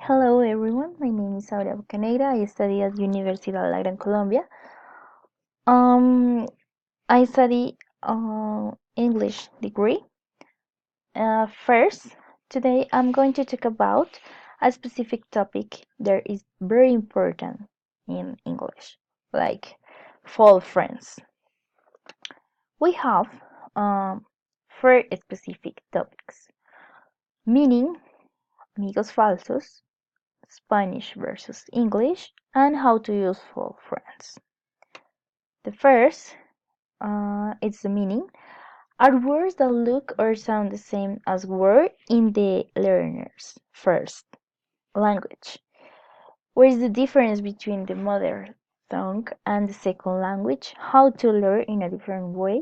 Hello everyone, my name is Aurea Bocaneira. I study at Universidad La Gran Colombia. I study English degree. First, today I'm going to talk about a specific topic that is very important in English, like false friends. We have four specific topics, meaning amigos falsos, Spanish versus English, and how to use false friends. The first is the meaning. Are words that look or sound the same as words in the learner's first language? What is the difference between the mother tongue and the second language? How to learn in a different way?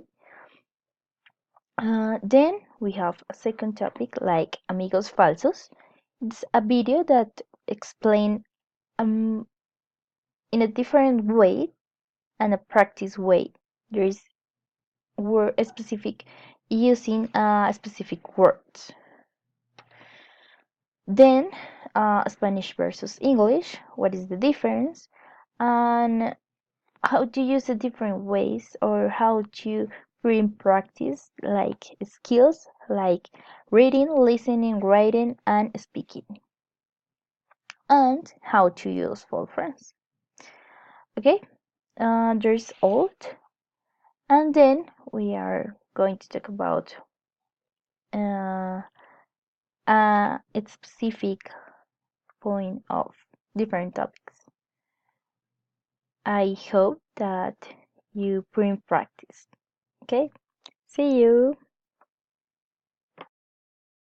Then we have a second topic like amigos falsos. It's a video that explains in a different way and a practice way. There is word specific using specific words. Then Spanish versus English. What is the difference? And how to use the different ways or how to bring practice like skills like reading, listening, writing, and speaking. And how to use false friends. Okay, there's alt, and then we are going to talk about its specific point of different topics. I hope that you bring practice. Okay, see you.